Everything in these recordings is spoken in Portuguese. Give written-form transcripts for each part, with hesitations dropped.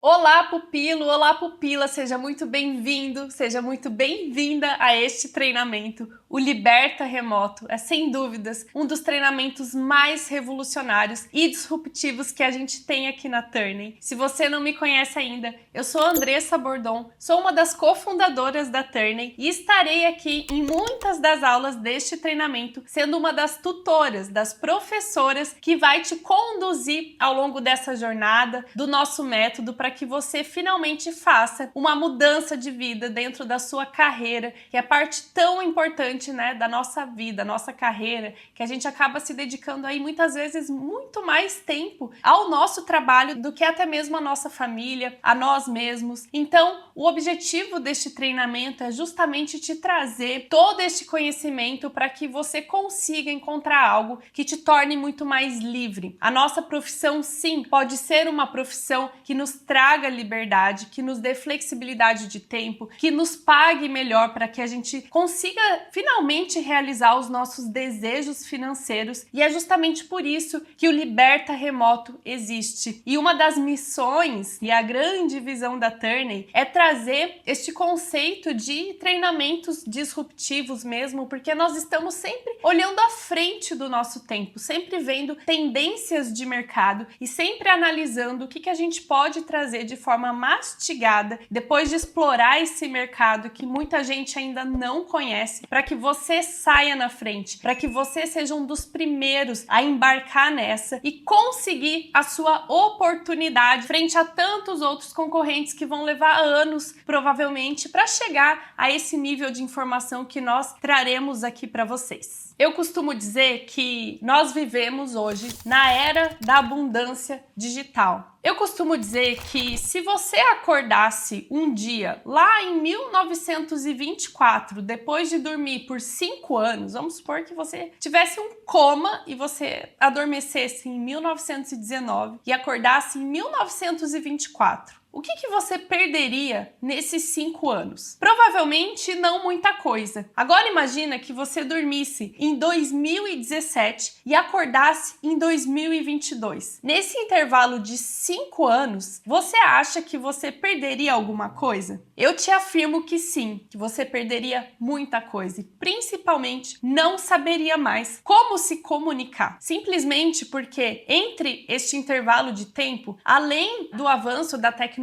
Olá, pupilo! Olá, pupila! Seja muito bem-vindo, seja muito bem-vinda a este treinamento. O Liberta Remoto é, sem dúvidas, um dos treinamentos mais revolucionários e disruptivos que a gente tem aqui na Turning. Se você não me conhece ainda, eu sou a Andressa Bordon, sou uma das cofundadoras da Turning e estarei aqui em muitas das aulas deste treinamento, sendo uma das tutoras, das professoras que vai te conduzir ao longo dessa jornada do nosso método para que você finalmente faça uma mudança de vida dentro da sua carreira, que é parte tão importante, né, da nossa vida, nossa carreira, que a gente acaba se dedicando aí muitas vezes muito mais tempo ao nosso trabalho do que até mesmo a nossa família, a nós mesmos. Então, o objetivo deste treinamento é justamente te trazer todo este conhecimento para que você consiga encontrar algo que te torne muito mais livre. A nossa profissão, sim, pode ser uma profissão que nos traga liberdade, que nos dê flexibilidade de tempo, que nos pague melhor para que a gente consiga finalmente realizar os nossos desejos financeiros, e é justamente por isso que o Liberta Remoto existe. E uma das missões e a grande visão da Turning é trazer este conceito de treinamentos disruptivos mesmo, porque nós estamos sempre olhando à frente do nosso tempo, sempre vendo tendências de mercado e sempre analisando o que a gente pode trazer de forma mastigada, depois de explorar esse mercado que muita gente ainda não conhece, para que você saia na frente, para que você seja um dos primeiros a embarcar nessa e conseguir a sua oportunidade frente a tantos outros concorrentes que vão levar anos, provavelmente, para chegar a esse nível de informação que nós traremos aqui para vocês. Eu costumo dizer que nós vivemos hoje na era da abundância digital. Eu costumo dizer que se você acordasse um dia lá em 1924, depois de dormir por 5 anos, vamos supor que você tivesse um coma e você adormecesse em 1919 e acordasse em 1924. O que você perderia nesses 5 anos? Provavelmente não muita coisa. Agora imagina que você dormisse em 2017 e acordasse em 2022. Nesse intervalo de 5 anos, você acha que você perderia alguma coisa? Eu te afirmo que sim, que você perderia muita coisa e principalmente não saberia mais como se comunicar. Simplesmente porque entre este intervalo de tempo, além do avanço da tecnologia,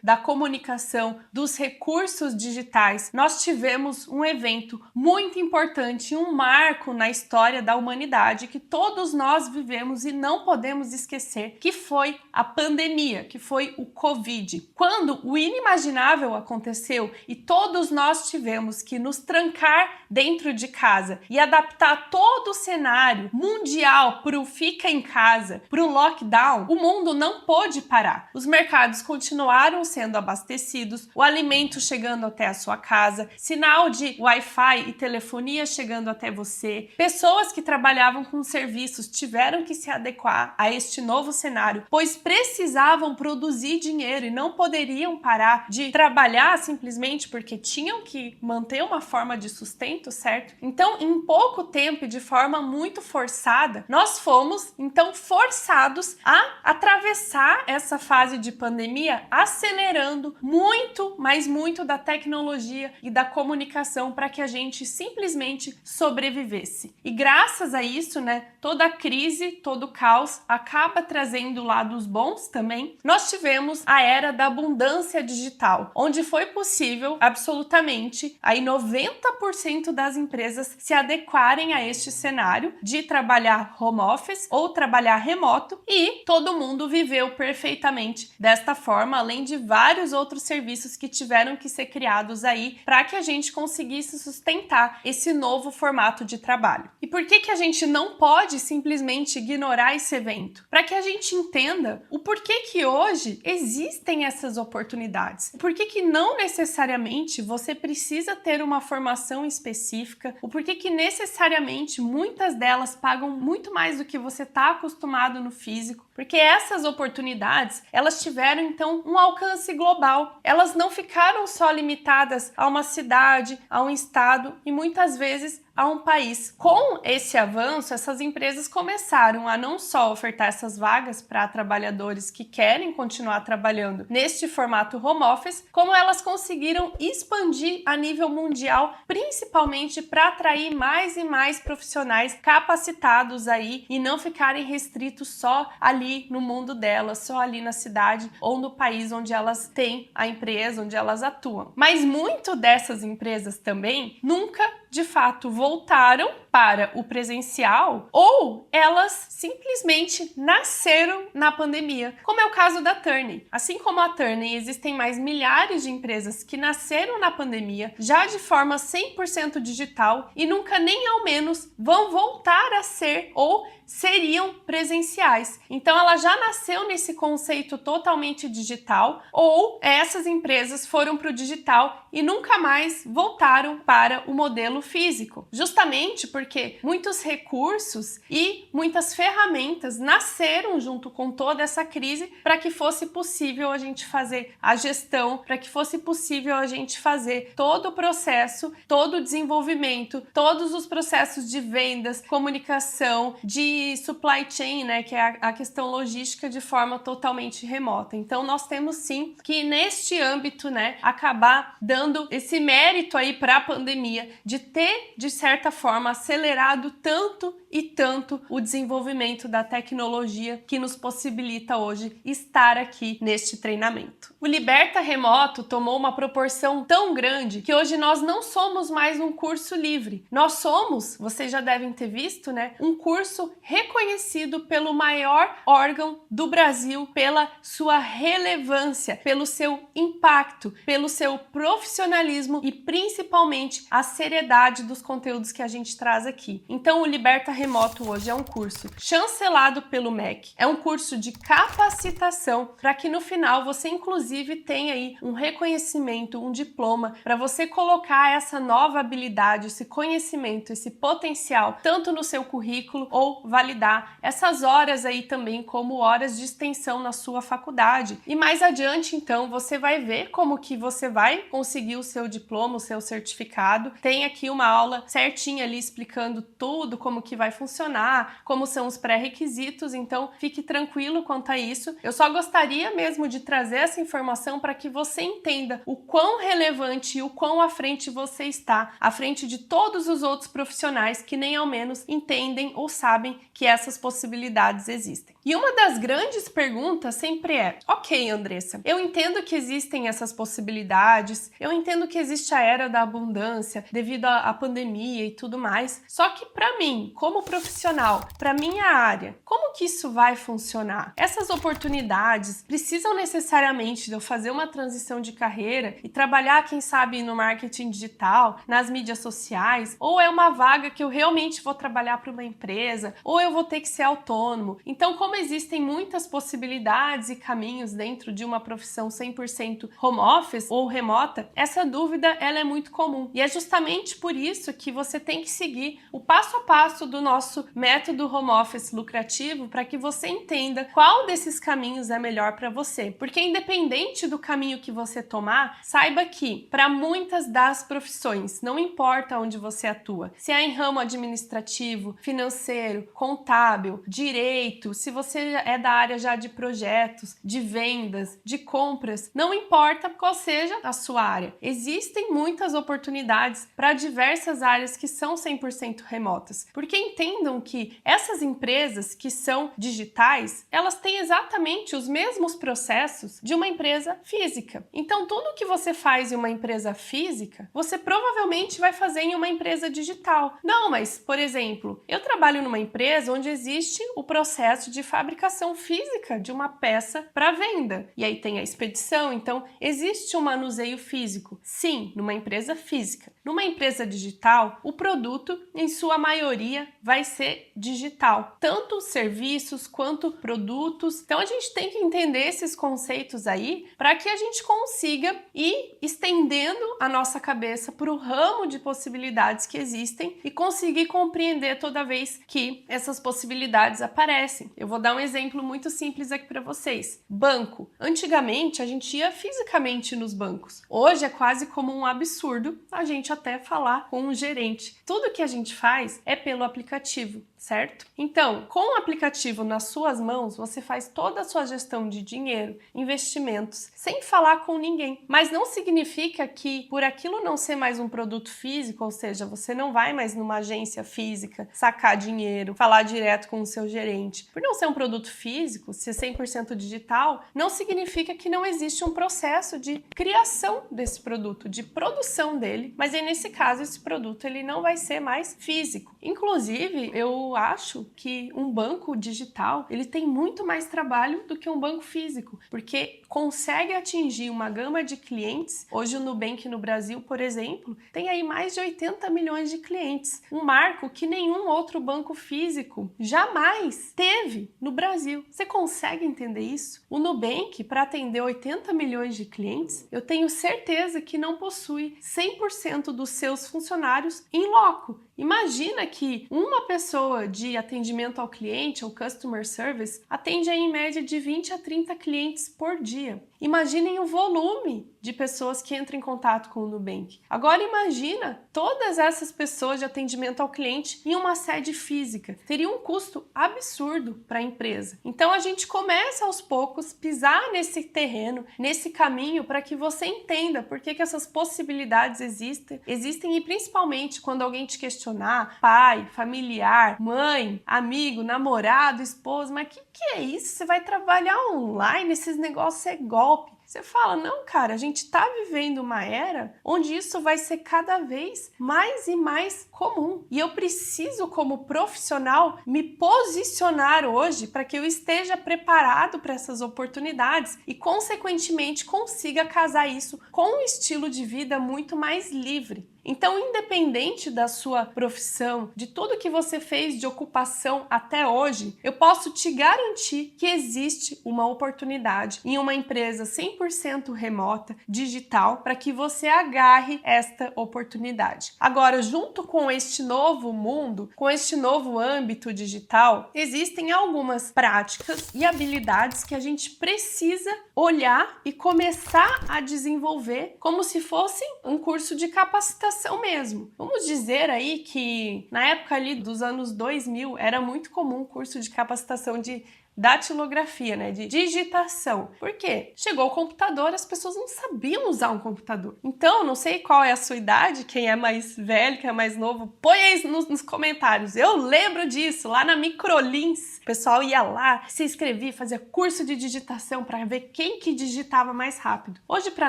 da comunicação, dos recursos digitais, nós tivemos um evento muito importante, um marco na história da humanidade que todos nós vivemos e não podemos esquecer, que foi a pandemia, que foi o Covid. Quando o inimaginável aconteceu e todos nós tivemos que nos trancar dentro de casa e adaptar todo o cenário mundial para o fica em casa, para o lockdown, o mundo não pôde parar. Os mercados continuaram sendo abastecidos, o alimento chegando até a sua casa, sinal de Wi-Fi e telefonia chegando até você. Pessoas que trabalhavam com serviços tiveram que se adequar a este novo cenário, pois precisavam produzir dinheiro e não poderiam parar de trabalhar simplesmente porque tinham que manter uma forma de sustento, certo? Então, em pouco tempo e de forma muito forçada, nós fomos então forçados a atravessar essa fase de pandemia acelerando muito, mas muito da tecnologia e da comunicação para que a gente simplesmente sobrevivesse. E graças a isso, né, toda a crise, todo o caos acaba trazendo lados bons também. Nós tivemos a era da abundância digital, onde foi possível absolutamente aí 90% das empresas se adequarem a este cenário de trabalhar home office ou trabalhar remoto, e todo mundo viveu perfeitamente desta forma, além de vários outros serviços que tiveram que ser criados aí para que a gente conseguisse sustentar esse novo formato de trabalho. E por que a gente não pode simplesmente ignorar esse evento? Para que a gente entenda o porquê que hoje existem essas oportunidades. O porquê que não necessariamente você precisa ter uma formação específica, o porquê que necessariamente muitas delas pagam muito mais do que você está acostumado no físico, porque essas oportunidades, elas tiveram então um alcance global. Elas não ficaram só limitadas a uma cidade, a um estado e muitas vezes a um país. Com esse avanço, essas empresas começaram a não só ofertar essas vagas para trabalhadores que querem continuar trabalhando neste formato home office, como elas conseguiram expandir a nível mundial, principalmente para atrair mais e mais profissionais capacitados aí e não ficarem restritos só ali no mundo delas, só ali na cidade ou no país onde elas têm a empresa, onde elas atuam. Mas muito dessas empresas também nunca de fato voltaram para o presencial ou elas simplesmente nasceram na pandemia, como é o caso da Turney. Assim como a Turney, existem mais milhares de empresas que nasceram na pandemia, já de forma 100% digital e nunca nem ao menos vão voltar a ser ou seriam presenciais. Então ela já nasceu nesse conceito totalmente digital ou essas empresas foram para o digital e nunca mais voltaram para o modelo físico. Justamente porque muitos recursos e muitas ferramentas nasceram junto com toda essa crise para que fosse possível a gente fazer a gestão, para que fosse possível a gente fazer todo o processo, todo o desenvolvimento, todos os processos de vendas, comunicação, de supply chain, né, que é a questão logística de forma totalmente remota. Então nós temos sim que neste âmbito, né, acabar dando esse mérito aí para a pandemia de ter de certa forma acelerado tanto e tanto o desenvolvimento da tecnologia que nos possibilita hoje estar aqui neste treinamento. O Liberta Remoto tomou uma proporção tão grande que hoje nós não somos mais um curso livre. Nós somos, vocês já devem ter visto, né, um curso reconhecido pelo maior órgão do Brasil, pela sua relevância, pelo seu impacto, pelo seu profissionalismo e principalmente a seriedade dos conteúdos que a gente traz aqui. Então o Liberta Remoto hoje é um curso chancelado pelo MEC, é um curso de capacitação para que no final você inclusive tenha aí um reconhecimento, um diploma para você colocar essa nova habilidade, esse conhecimento, esse potencial tanto no seu currículo ou validar essas horas aí também como horas de extensão na sua faculdade. E mais adiante então você vai ver como que você vai conseguir o seu diploma, o seu certificado. Tem aqui uma aula certinha ali explicando tudo, como que vai funcionar, como são os pré-requisitos, então fique tranquilo quanto a isso. Eu só gostaria mesmo de trazer essa informação para que você entenda o quão relevante e o quão à frente você está, à frente de todos os outros profissionais que nem ao menos entendem ou sabem que essas possibilidades existem. E uma das grandes perguntas sempre é: ok, Andressa, eu entendo que existem essas possibilidades, eu entendo que existe a era da abundância devido à pandemia e tudo mais, só que para mim, como profissional, para minha área, como que isso vai funcionar? Essas oportunidades precisam necessariamente de eu fazer uma transição de carreira e trabalhar, quem sabe, no marketing digital, nas mídias sociais, ou é uma vaga que eu realmente vou trabalhar para uma empresa, ou eu vou ter que ser autônomo? Então, como existem muitas possibilidades e caminhos dentro de uma profissão 100% home office ou remota, essa dúvida ela é muito comum. E é justamente por isso que você tem que seguir o passo a passo do nosso método home office lucrativo para que você entenda qual desses caminhos é melhor para você. Porque independente do caminho que você tomar, saiba que para muitas das profissões, não importa onde você atua, se é em ramo administrativo, financeiro, contábil, direito, se você é da área já de projetos, de vendas, de compras, não importa qual seja a sua área. Existem muitas oportunidades para diversas áreas que são 100% remotas, porque entendam que essas empresas que são digitais, elas têm exatamente os mesmos processos de uma empresa física. Então, tudo que você faz em uma empresa física, você provavelmente vai fazer em uma empresa digital. Não, mas, por exemplo, eu trabalho numa empresa onde existe o processo de fabricação física de uma peça para venda. E aí tem a expedição, então existe um manuseio físico. Sim, numa empresa física. Numa empresa digital, o produto, em sua maioria, vai ser digital. Tanto serviços quanto produtos. Então a gente tem que entender esses conceitos aí para que a gente consiga ir estendendo a nossa cabeça para o ramo de possibilidades que existem e conseguir compreender toda vez que essas possibilidades aparecem. Eu vou dar um exemplo muito simples aqui para vocês. Banco. Antigamente, a gente ia fisicamente nos bancos. Hoje é quase como um absurdo a gente até falar com um gerente. Tudo que a gente faz é pelo aplicativo, certo? Então, com o aplicativo nas suas mãos, você faz toda a sua gestão de dinheiro, investimentos, sem falar com ninguém. Mas não significa que, por aquilo não ser mais um produto físico, ou seja, você não vai mais numa agência física sacar dinheiro, falar direto com o seu gerente. Por não ser um produto físico, ser 100% digital, não significa que não existe um processo de criação desse produto, de produção dele, mas aí nesse caso esse produto ele não vai ser mais físico. Inclusive, eu acho que um banco digital, ele tem muito mais trabalho do que um banco físico, porque consegue atingir uma gama de clientes. Hoje o Nubank no Brasil, por exemplo, tem aí mais de 80 milhões de clientes, um marco que nenhum outro banco físico jamais teve no Brasil. Você consegue entender isso? O Nubank, para atender 80 milhões de clientes, eu tenho certeza que não possui 100% dos seus funcionários em loco. Imagina que uma pessoa de atendimento ao cliente, ou customer service, atende aí, em média de 20 a 30 clientes por dia. Imaginem o volume de pessoas que entram em contato com o Nubank. Agora imagina todas essas pessoas de atendimento ao cliente em uma sede física. Teria um custo absurdo para a empresa. Então a gente começa aos poucos pisar nesse terreno, nesse caminho, para que você entenda por que essas possibilidades existem e principalmente quando alguém te questionar, pai, familiar, mãe, amigo, namorado, esposo, mas que é isso? Você vai trabalhar online? Esses negócios é golpe. Você fala, não, cara, a gente tá vivendo uma era onde isso vai ser cada vez mais e mais comum. E eu preciso, como profissional, me posicionar hoje para que eu esteja preparado para essas oportunidades e, consequentemente, consiga casar isso com um estilo de vida muito mais livre. Então, independente da sua profissão, de tudo que você fez de ocupação até hoje, eu posso te garantir que existe uma oportunidade em uma empresa 100% remota, digital, para que você agarre esta oportunidade. Agora, junto com este novo mundo, com este novo âmbito digital, existem algumas práticas e habilidades que a gente precisa olhar e começar a desenvolver como se fossem um curso de capacitação mesmo. Vamos dizer aí que na época ali dos anos 2000 era muito comum o curso de capacitação de datilografia, né, de digitação. Por quê? Chegou o computador, as pessoas não sabiam usar um computador. Então, não sei qual é a sua idade, quem é mais velho, quem é mais novo, põe aí nos comentários. Eu lembro disso, lá na Microlins, o pessoal ia lá, se inscrevia, fazia curso de digitação para ver quem que digitava mais rápido. Hoje, para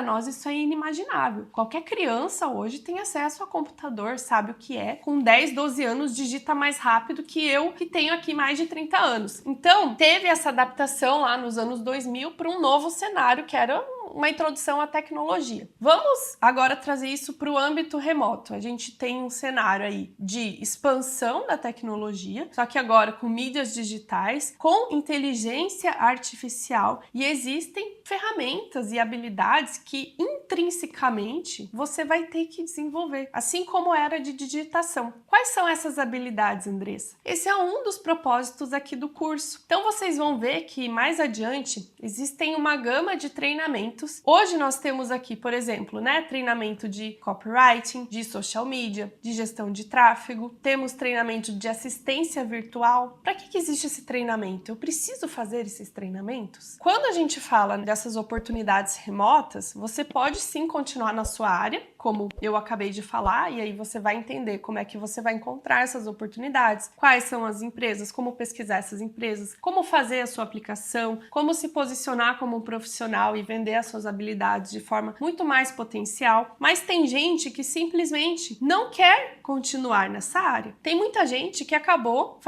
nós, isso é inimaginável. Qualquer criança hoje tem acesso a computador, sabe o que é. Com 10, 12 anos, digita mais rápido que eu, que tenho aqui mais de 30 anos. Então, teve essa adaptação lá nos anos 2000 para um novo cenário, que era uma introdução à tecnologia. Vamos agora trazer isso para o âmbito remoto. A gente tem um cenário aí de expansão da tecnologia, só que agora com mídias digitais, com inteligência artificial, e existem ferramentas e habilidades que intrinsecamente você vai ter que desenvolver, assim como era de digitação. Quais são essas habilidades, Andressa? Esse é um dos propósitos aqui do curso. Então vocês vão ver que mais adiante existem uma gama de treinamentos. Hoje nós temos aqui, por exemplo, treinamento de copywriting, de social media, de gestão de tráfego, temos treinamento de assistência virtual. Para que existe esse treinamento? Eu preciso fazer esses treinamentos? Quando a gente fala dessas oportunidades remotas, você pode sim continuar na sua área, como eu acabei de falar, e aí você vai entender como é que você vai encontrar essas oportunidades, quais são as empresas, como pesquisar essas empresas, como fazer a sua aplicação, como se posicionar como um profissional e vender as suas habilidades de forma muito mais potencial. Mas tem gente que simplesmente não quer continuar nessa área. Tem muita gente que acabou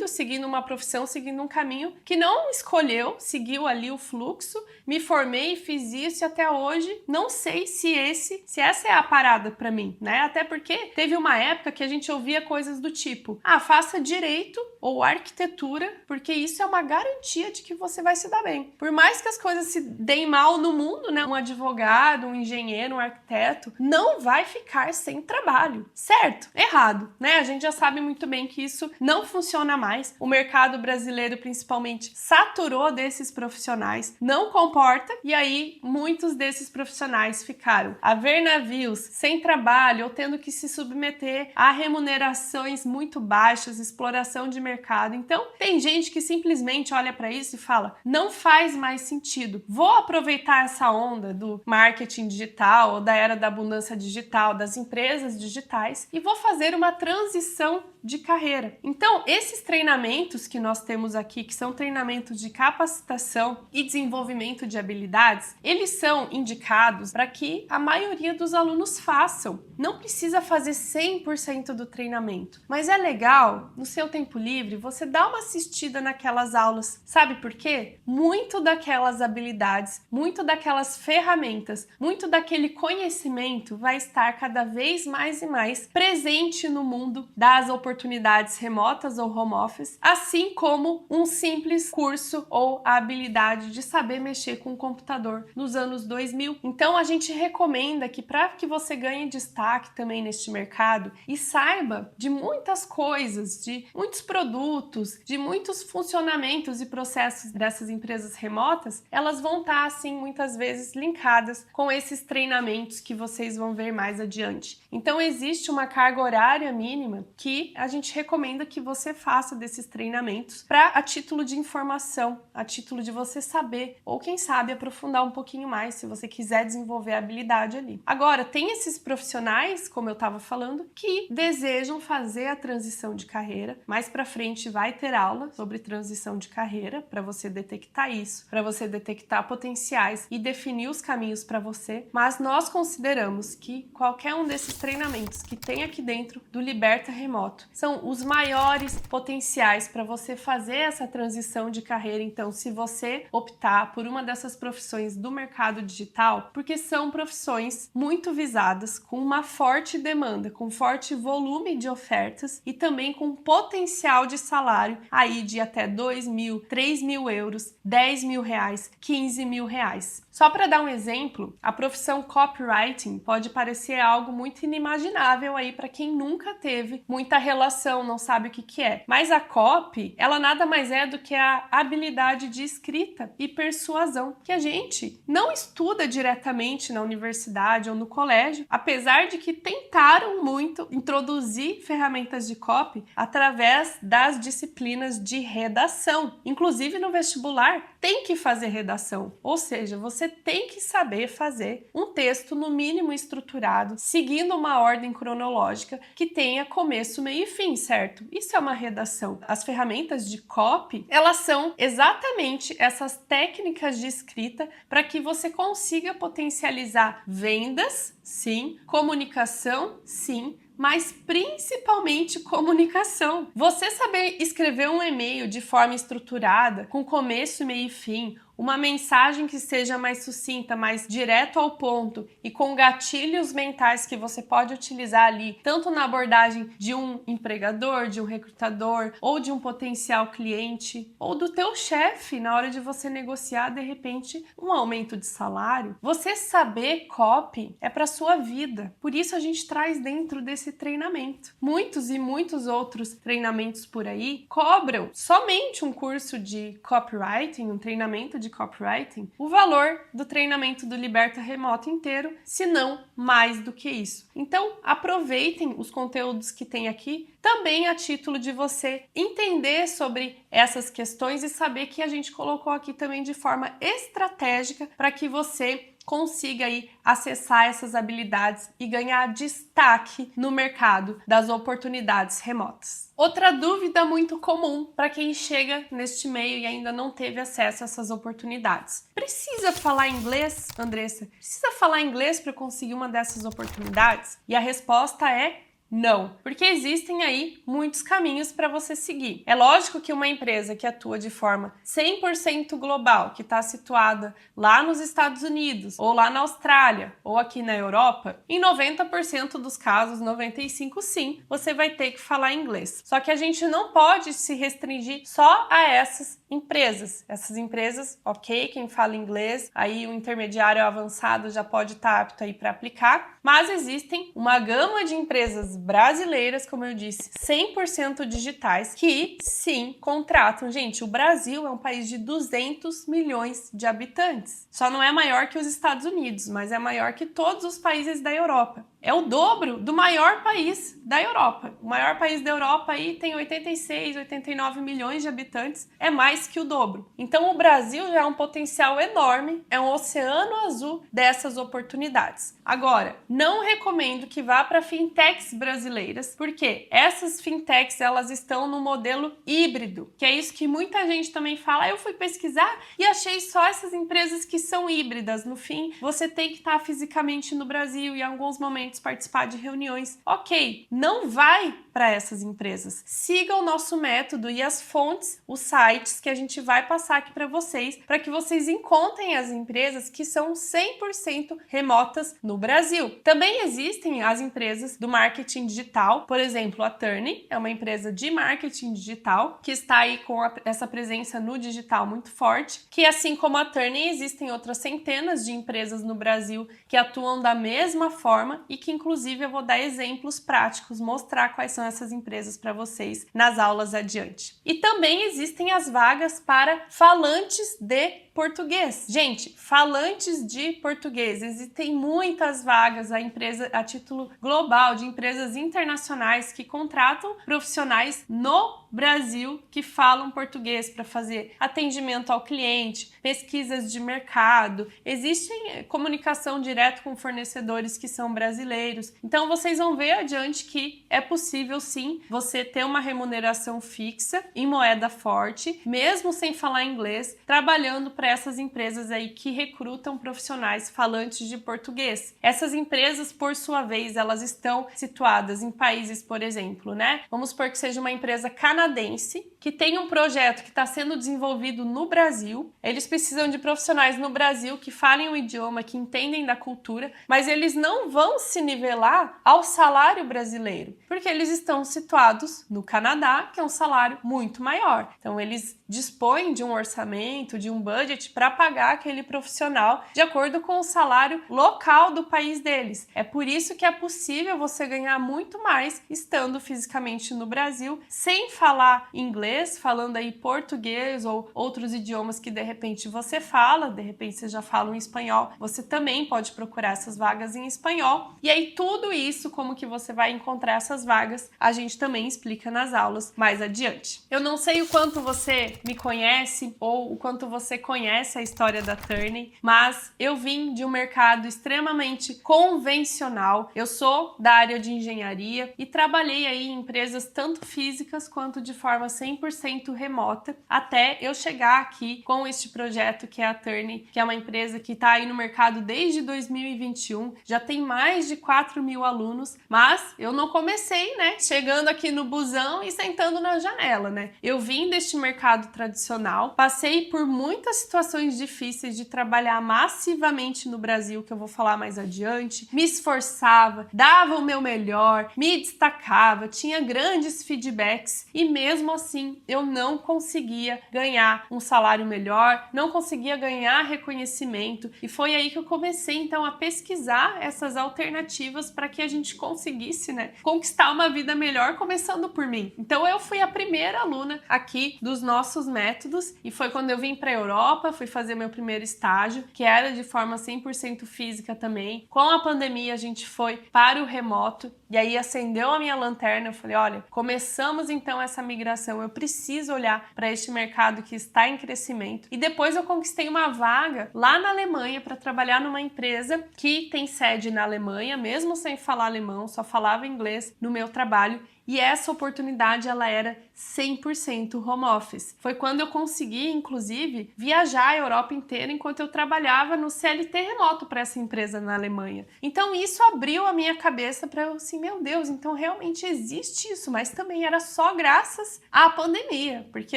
seguindo uma profissão, seguindo um caminho que não escolheu, seguiu ali o fluxo, me formei, fiz isso e até hoje não sei se essa é a parada para mim, né? Até porque teve uma época que a gente ouvia coisas do tipo, faça direito ou arquitetura, porque isso é uma garantia de que você vai se dar bem. Por mais que as coisas se deem mal no mundo, né? Um advogado, um engenheiro, um arquiteto não vai ficar sem trabalho, certo? certo? Errado, né? A gente já sabe muito bem que isso não funciona mais. O mercado brasileiro, principalmente, saturou desses profissionais, não comporta, e aí muitos desses profissionais ficaram a ver navios, sem trabalho ou tendo que se submeter a remunerações muito baixas, exploração de mercado. Então, tem gente que simplesmente olha para isso e fala: não faz mais sentido. Vou aproveitar essa onda do marketing digital ou da era da abundância digital, das empresas digitais, e vou fazer uma transição de carreira. Então, esses treinamentos que nós temos aqui, que são treinamentos de capacitação e desenvolvimento de habilidades, eles são indicados para que a maioria dos alunos façam. Não precisa fazer 100% do treinamento, mas é legal, no seu tempo livre, você dar uma assistida naquelas aulas. Sabe por quê? Muito daquelas habilidades, muito daquelas ferramentas, muito daquele conhecimento vai estar cada vez mais e mais presente no mundo das oportunidades remotas ou home office, assim como um simples curso ou a habilidade de saber mexer com o computador nos anos 2000. Então a gente recomenda que para que você ganhe destaque também neste mercado e saiba de muitas coisas, de muitos produtos, de muitos funcionamentos e processos dessas empresas remotas, elas vão estar assim muitas vezes linkadas com esses treinamentos que vocês vão ver mais adiante. Então existe uma carga horária mínima que a gente recomenda que você faça desses treinamentos a título de informação, a título de você saber, ou quem sabe aprofundar um pouquinho mais se você quiser desenvolver a habilidade ali. Agora, tem esses profissionais, como eu estava falando, que desejam fazer a transição de carreira. Mais para frente vai ter aula sobre transição de carreira para você detectar isso, para você detectar potenciais e definir os caminhos para você. Mas nós consideramos que qualquer um desses treinamentos que tem aqui dentro do Liberta Remoto são os maiores potenciais para você fazer essa transição de carreira. Então, se você optar por uma dessas profissões do mercado digital, porque são profissões muito visadas, com uma forte demanda, com forte volume de ofertas e também com potencial de salário aí de até 2.000, 3.000 euros, 10.000 reais, 15.000 reais. Só para dar um exemplo, a profissão copywriting pode parecer algo muito inimaginável aí para quem nunca teve muita relação, não sabe o que é. Mas a copy, ela nada mais é do que a habilidade de escrita e persuasão, que a gente não estuda diretamente na universidade ou no colégio, apesar de que tentaram muito introduzir ferramentas de copy através das disciplinas de redação. Inclusive no vestibular tem que fazer redação, ou seja, você tem que saber fazer um texto no mínimo estruturado, seguindo uma ordem cronológica que tenha começo, meio e fim, certo? Isso é uma redação. As ferramentas de copy, elas são exatamente essas técnicas de escrita para que você consiga potencializar vendas, sim, comunicação, sim, mas principalmente comunicação. Você saber escrever um e-mail de forma estruturada, com começo, meio e fim, uma mensagem que seja mais sucinta, mais direto ao ponto e com gatilhos mentais que você pode utilizar ali, tanto na abordagem de um empregador, de um recrutador ou de um potencial cliente ou do teu chefe na hora de você negociar de repente um aumento de salário. Você saber copy é para sua vida. Por isso a gente traz dentro desse treinamento. Muitos e muitos outros treinamentos por aí cobram somente um curso de copywriting, um treinamento de copywriting, o valor do treinamento do Liberta Remoto inteiro, se não mais do que isso. Então, aproveitem os conteúdos que tem aqui, também a título de você entender sobre essas questões e saber que a gente colocou aqui também de forma estratégica para que você consiga aí acessar essas habilidades e ganhar destaque no mercado das oportunidades remotas. Outra dúvida muito comum para quem chega neste meio e ainda não teve acesso a essas oportunidades. Precisa falar inglês, Andressa? Precisa falar inglês para conseguir uma dessas oportunidades? E a resposta é não, porque existem aí muitos caminhos para você seguir. É lógico que uma empresa que atua de forma 100% global, que está situada lá nos Estados Unidos, ou lá na Austrália, ou aqui na Europa, em 90% dos casos, 95% sim, você vai ter que falar inglês. Só que a gente não pode se restringir só a essas empresas. Essas empresas, ok, quem fala inglês, aí o intermediário avançado já pode estar apto aí para aplicar, mas existem uma gama de empresas brasileiras, como eu disse, 100% digitais, que sim, contratam. Gente, o Brasil é um país de 200 milhões de habitantes. Só não é maior que os Estados Unidos, mas é maior que todos os países da Europa. É o dobro do maior país da Europa. O maior país da Europa aí tem 86, 89 milhões de habitantes, é mais que o dobro. Então o Brasil já é um potencial enorme, é um oceano azul dessas oportunidades. Agora, não recomendo que vá para fintechs brasileiras, porque essas fintechs elas estão no modelo híbrido, que é isso que muita gente também fala. Eu fui pesquisar e achei só essas empresas que são híbridas. No fim, você tem que estar fisicamente no Brasil e em alguns momentos participar de reuniões. Ok, não vai para essas empresas. Siga o nosso método e as fontes, os sites que a gente vai passar aqui para vocês, para que vocês encontrem as empresas que são 100% remotas no Brasil. Também existem as empresas do marketing digital, por exemplo, a Turning é uma empresa de marketing digital que está aí com essa presença no digital muito forte, que assim como a Turning, existem outras centenas de empresas no Brasil que atuam da mesma forma e que inclusive eu vou dar exemplos práticos, mostrar quais são essas empresas para vocês nas aulas adiante. E também existem as vagas para falantes de português. Gente, falantes de português, existem muitas vagas a título global de empresas internacionais que contratam profissionais no Brasil que falam português para fazer atendimento ao cliente, pesquisas de mercado, existe comunicação direta com fornecedores que são brasileiros. Então vocês vão ver adiante que é possível sim você ter uma remuneração fixa em moeda forte, mesmo sem falar inglês, trabalhando para essas empresas aí que recrutam profissionais falantes de português. Essas empresas, por sua vez, elas estão situadas em países, por exemplo, né? Vamos supor que seja uma empresa canadense que tem um projeto que está sendo desenvolvido no Brasil. Eles precisam de profissionais no Brasil que falem o idioma, que entendem da cultura, mas eles não vão se nivelar ao salário brasileiro, porque eles estão situados no Canadá, que é um salário muito maior. Então eles dispõem de um orçamento, de um budget para pagar aquele profissional de acordo com o salário local do país deles. É por isso que é possível você ganhar muito mais estando fisicamente no Brasil, sem falar inglês, falando aí português ou outros idiomas que de repente você fala, de repente você já fala um espanhol, você também pode procurar essas vagas em espanhol. E aí tudo isso, como que você vai encontrar essas vagas, a gente também explica nas aulas mais adiante. Eu não sei o quanto você me conhece ou o quanto você conhece a história da Turning, mas eu vim de um mercado extremamente convencional. Eu sou da área de engenharia e trabalhei aí em empresas tanto físicas quanto de forma 100% remota, até eu chegar aqui com este projeto que é a Turning, que é uma empresa que está aí no mercado desde 2021, já tem mais de 4.000 alunos, mas eu não comecei, né, chegando aqui no busão e sentando na janela, né? Eu vim deste mercado tradicional, passei por muitas situações difíceis de trabalhar massivamente no Brasil, que eu vou falar mais adiante, me esforçava, dava o meu melhor, me destacava, tinha grandes feedbacks e mesmo assim eu não conseguia ganhar um salário melhor, não conseguia ganhar reconhecimento e foi aí que eu comecei então a pesquisar essas alternativas para que a gente conseguisse, né, conquistar uma vida melhor, começando por mim. Então eu fui a primeira aluna aqui dos nossos métodos e foi quando eu vim para a Europa, fui fazer meu primeiro estágio, que era de forma 100% física também. Com a pandemia a gente foi para o remoto e aí acendeu a minha lanterna, eu falei, olha, começamos então essa migração, eu preciso olhar para este mercado que está em crescimento. E depois eu conquistei uma vaga lá na Alemanha para trabalhar numa empresa que tem sede na Alemanha, mesmo sem falar alemão, só falava inglês no meu trabalho. E essa oportunidade, ela era 100% home office. Foi quando eu consegui, inclusive, viajar a Europa inteira enquanto eu trabalhava no CLT remoto para essa empresa na Alemanha. Então isso abriu a minha cabeça para eu assim, meu Deus, então realmente existe isso, mas também era só graças à pandemia, porque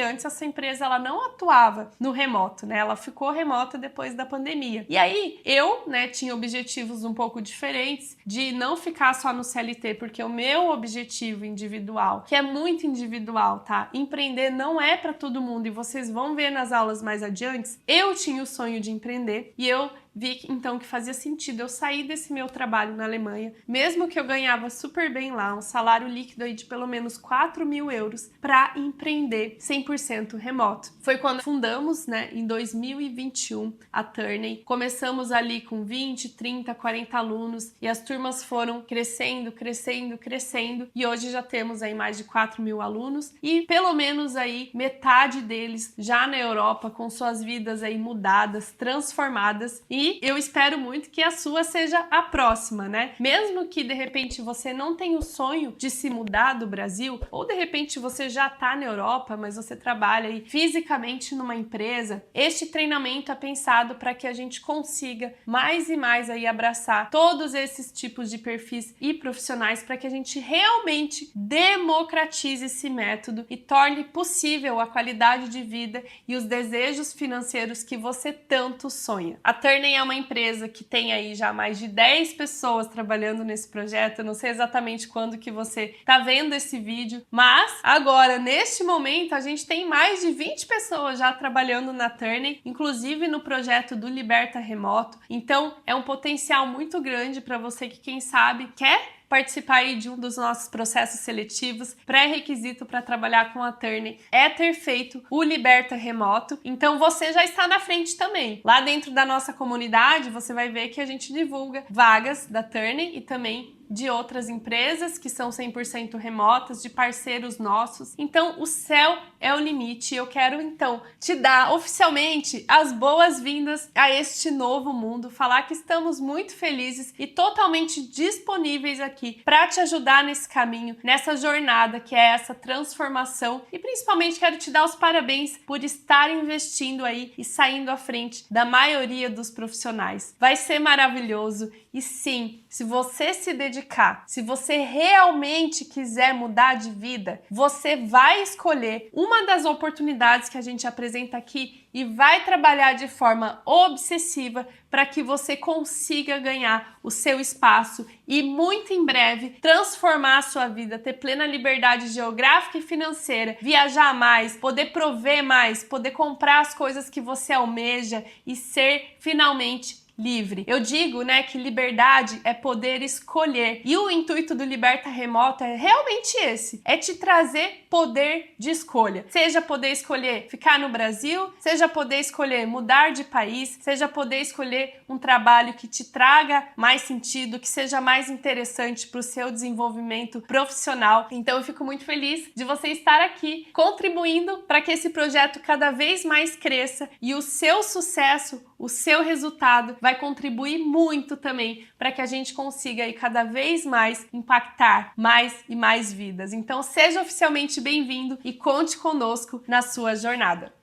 antes essa empresa ela não atuava no remoto, né? Ela ficou remota depois da pandemia. E aí eu, né, tinha objetivos um pouco diferentes de não ficar só no CLT, porque o meu objetivo individual, que é muito individual, tá? Empreender não é para todo mundo e vocês vão ver nas aulas mais adiante. Eu tinha o sonho de empreender e eu vi então que fazia sentido eu sair desse meu trabalho na Alemanha, mesmo que eu ganhava super bem lá, um salário líquido aí de pelo menos 4.000 euros, para empreender 100% remoto. Foi quando fundamos, né, em 2021, a Turney. Começamos ali com 20, 30, 40 alunos e as turmas foram crescendo, crescendo, crescendo e hoje já temos aí mais de 4.000 alunos e pelo menos aí metade deles já na Europa com suas vidas aí mudadas, transformadas, e eu espero muito que a sua seja a próxima, né? Mesmo que de repente você não tenha o sonho de se mudar do Brasil, ou de repente você já tá na Europa, mas você trabalha aí fisicamente numa empresa, este treinamento é pensado para que a gente consiga mais e mais aí abraçar todos esses tipos de perfis e profissionais para que a gente realmente democratize esse método e torne possível a qualidade de vida e os desejos financeiros que você tanto sonha. A Turney é uma empresa que tem aí já mais de 10 pessoas trabalhando nesse projeto. Eu não sei exatamente quando que você tá vendo esse vídeo, mas agora, neste momento, a gente tem mais de 20 pessoas já trabalhando na Turney, inclusive no projeto do Liberta Remoto. Então, é um potencial muito grande para você que, quem sabe, quer participar aí de um dos nossos processos seletivos. Pré-requisito para trabalhar com a Turney é ter feito o Liberta Remoto, então você já está na frente também. Lá dentro da nossa comunidade, você vai ver que a gente divulga vagas da Turney e também de outras empresas que são 100% remotas, de parceiros nossos. Então, o céu é o limite. Eu quero, então, te dar oficialmente as boas-vindas a este novo mundo, falar que estamos muito felizes e totalmente disponíveis aqui para te ajudar nesse caminho, nessa jornada que é essa transformação, e principalmente quero te dar os parabéns por estar investindo aí e saindo à frente da maioria dos profissionais. Vai ser maravilhoso e sim, se você se dedicar, se você realmente quiser mudar de vida, você vai escolher uma das oportunidades que a gente apresenta aqui e vai trabalhar de forma obsessiva para que você consiga ganhar o seu espaço e muito em breve transformar a sua vida, ter plena liberdade geográfica e financeira, viajar mais, poder prover mais, poder comprar as coisas que você almeja e ser finalmente livre. Eu digo, né, que liberdade é poder escolher. E o intuito do Liberta Remoto é realmente esse, é te trazer poder de escolha. Seja poder escolher ficar no Brasil, seja poder escolher mudar de país, seja poder escolher um trabalho que te traga mais sentido, que seja mais interessante para o seu desenvolvimento profissional. Então eu fico muito feliz de você estar aqui contribuindo para que esse projeto cada vez mais cresça e o seu sucesso, o seu resultado vai contribuir muito também para que a gente consiga aí cada vez mais impactar mais e mais vidas. Então seja oficialmente bem-vindo e conte conosco na sua jornada.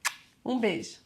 Um beijo!